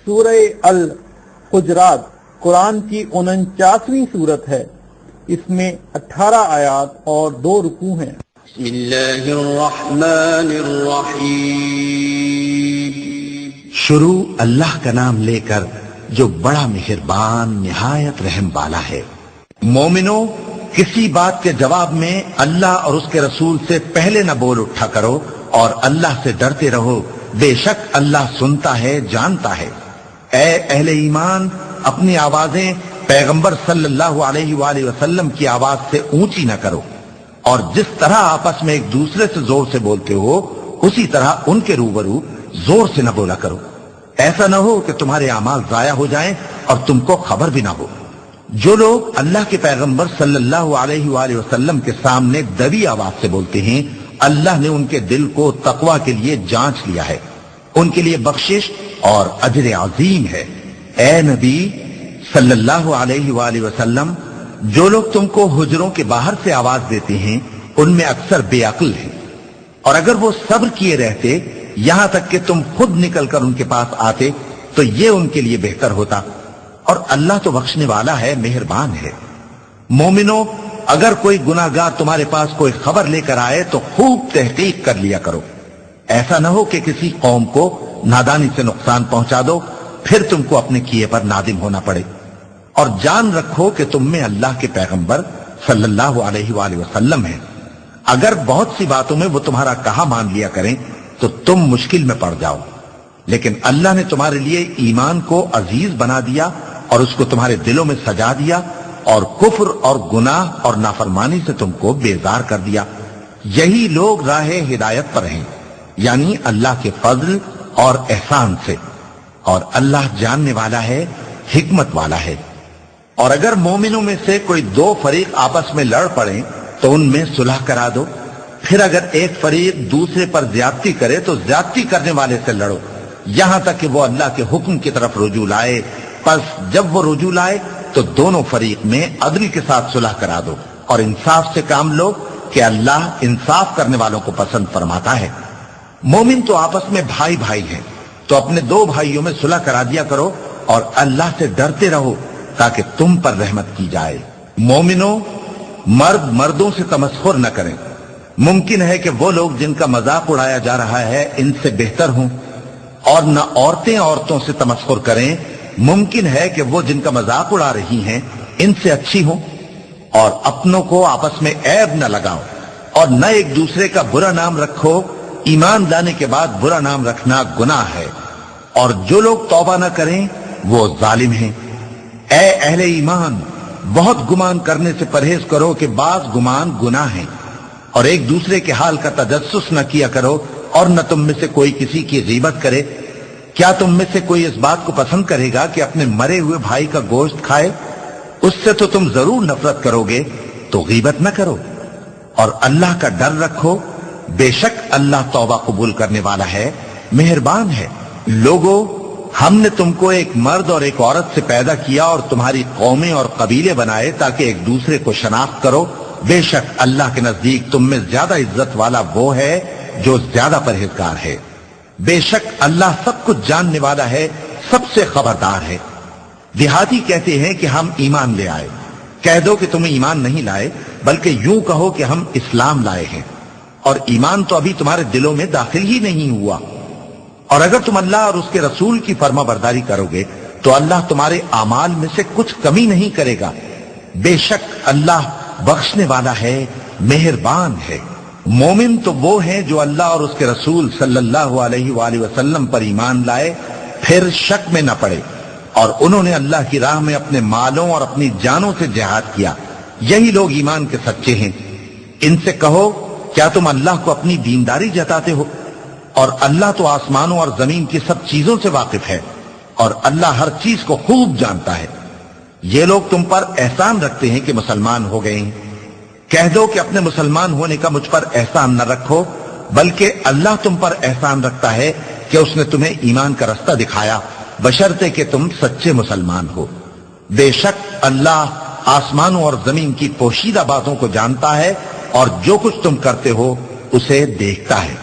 سورہ الحجرات قرآن کی 49ویں صورت ہے۔ اس میں 18 آیات اور 2 رکوع ہیں۔ بسم اللہ الرحمن الرحیم۔ شروع اللہ کا نام لے کر جو بڑا مہربان نہایت رحم والا ہے۔ مومنو، کسی بات کے جواب میں اللہ اور اس کے رسول سے پہلے نہ بول اٹھا کرو اور اللہ سے ڈرتے رہو، بے شک اللہ سنتا ہے، جانتا ہے۔ اے اہل ایمان، اپنی آوازیں پیغمبر صلی اللہ علیہ وآلہ وسلم کی آواز سے اونچی نہ کرو، اور جس طرح آپس میں ایک دوسرے سے زور سے بولتے ہو اسی طرح ان کے روبرو زور سے نہ بولا کرو، ایسا نہ ہو کہ تمہارے اعمال ضائع ہو جائیں اور تم کو خبر بھی نہ ہو۔ جو لوگ اللہ کے پیغمبر صلی اللہ علیہ وآلہ وسلم کے سامنے دبی آواز سے بولتے ہیں، اللہ نے ان کے دل کو تقوی کے لیے جانچ لیا ہے، ان کے لیے بخشش اور اجر عظیم ہے۔ اے نبی صلی اللہ علیہ وآلہ وسلم، جو لوگ تم کو حجروں کے باہر سے آواز دیتے ہیں ان میں اکثر بے عقل ہیں، اور اگر وہ صبر کیے رہتے یہاں تک کہ تم خود نکل کر ان کے پاس آتے تو یہ ان کے لیے بہتر ہوتا، اور اللہ تو بخشنے والا ہے، مہربان ہے۔ مومنو، اگر کوئی گناہگار تمہارے پاس کوئی خبر لے کر آئے تو خوب تحقیق کر لیا کرو، ایسا نہ ہو کہ کسی قوم کو نادانی سے نقصان پہنچا دو پھر تم کو اپنے کیے پر نادم ہونا پڑے۔ اور جان رکھو کہ تم میں اللہ کے پیغمبر صلی اللہ علیہ وآلہ وسلم ہیں، اگر بہت سی باتوں میں وہ تمہارا کہا مان لیا کریں تو تم مشکل میں پڑ جاؤ، لیکن اللہ نے تمہارے لیے ایمان کو عزیز بنا دیا اور اس کو تمہارے دلوں میں سجا دیا، اور کفر اور گناہ اور نافرمانی سے تم کو بیزار کر دیا۔ یہی لوگ راہ ہدایت پر ہیں، یعنی اللہ کے فضل اور احسان سے، اور اللہ جاننے والا ہے، حکمت والا ہے۔ اور اگر مومنوں میں سے کوئی 2 فریق آپس میں لڑ پڑیں تو ان میں صلح کرا دو، پھر اگر ایک فریق دوسرے پر زیادتی کرے تو زیادتی کرنے والے سے لڑو، یہاں تک کہ وہ اللہ کے حکم کی طرف رجوع لائے۔ پس جب وہ رجوع لائے تو دونوں فریق میں عدل کے ساتھ صلح کرا دو، اور انصاف سے کام لو کہ اللہ انصاف کرنے والوں کو پسند فرماتا ہے۔ مومن تو آپس میں بھائی بھائی ہیں، تو اپنے 2 بھائیوں میں صلح کرا دیا کرو، اور اللہ سے ڈرتے رہو تاکہ تم پر رحمت کی جائے۔ مومنوں، مرد مردوں سے تمسخر نہ کریں، ممکن ہے کہ وہ لوگ جن کا مذاق اڑایا جا رہا ہے ان سے بہتر ہوں، اور نہ عورتیں عورتوں سے تمسخر کریں، ممکن ہے کہ وہ جن کا مذاق اڑا رہی ہیں ان سے اچھی ہوں۔ اور اپنوں کو آپس میں عیب نہ لگاؤ، اور نہ ایک دوسرے کا برا نام رکھو، ایمان لانے کے بعد برا نام رکھنا گناہ ہے، اور جو لوگ توبہ نہ کریں وہ ظالم ہیں۔ اے اہل ایمان، بہت گمان کرنے سے پرہیز کرو کہ بعض گمان گناہ ہیں، اور ایک دوسرے کے حال کا تجسس نہ کیا کرو، اور نہ تم میں سے کوئی کسی کی غیبت کرے۔ کیا تم میں سے کوئی اس بات کو پسند کرے گا کہ اپنے مرے ہوئے بھائی کا گوشت کھائے؟ اس سے تو تم ضرور نفرت کرو گے، تو غیبت نہ کرو، اور اللہ کا ڈر رکھو، بے شک اللہ توبہ قبول کرنے والا ہے، مہربان ہے۔ لوگو، ہم نے تم کو ایک مرد اور ایک عورت سے پیدا کیا اور تمہاری قومیں اور قبیلے بنائے تاکہ ایک دوسرے کو شناخت کرو، بے شک اللہ کے نزدیک تم میں زیادہ عزت والا وہ ہے جو زیادہ پرہیزگار ہے۔ بے شک اللہ سب کچھ جاننے والا ہے، سب سے خبردار ہے۔ دیہاتی کہتے ہیں کہ ہم ایمان لے آئے، کہہ دو کہ تم ایمان نہیں لائے، بلکہ یوں کہو کہ ہم اسلام لائے ہیں، اور ایمان تو ابھی تمہارے دلوں میں داخل ہی نہیں ہوا۔ اور اگر تم اللہ اور اس کے رسول کی فرما برداری کرو گے تو اللہ تمہارے اعمال میں سے کچھ کمی نہیں کرے گا، بے شک اللہ بخشنے والا ہے، مہربان ہے۔ مومن تو وہ ہیں جو اللہ اور اس کے رسول صلی اللہ علیہ وآلہ وسلم پر ایمان لائے، پھر شک میں نہ پڑے، اور انہوں نے اللہ کی راہ میں اپنے مالوں اور اپنی جانوں سے جہاد کیا، یہی لوگ ایمان کے سچے ہیں۔ ان سے کہو، کیا تم اللہ کو اپنی دینداری جتاتے ہو؟ اور اللہ تو آسمانوں اور زمین کی سب چیزوں سے واقف ہے، اور اللہ ہر چیز کو خوب جانتا ہے۔ یہ لوگ تم پر احسان رکھتے ہیں کہ مسلمان ہو گئے ہیں، کہہ دو کہ اپنے مسلمان ہونے کا مجھ پر احسان نہ رکھو، بلکہ اللہ تم پر احسان رکھتا ہے کہ اس نے تمہیں ایمان کا رستہ دکھایا، بشرطے کہ تم سچے مسلمان ہو۔ بے شک اللہ آسمانوں اور زمین کی پوشیدہ باتوں کو جانتا ہے، اور جو کچھ تم کرتے ہو اسے دیکھتا ہے۔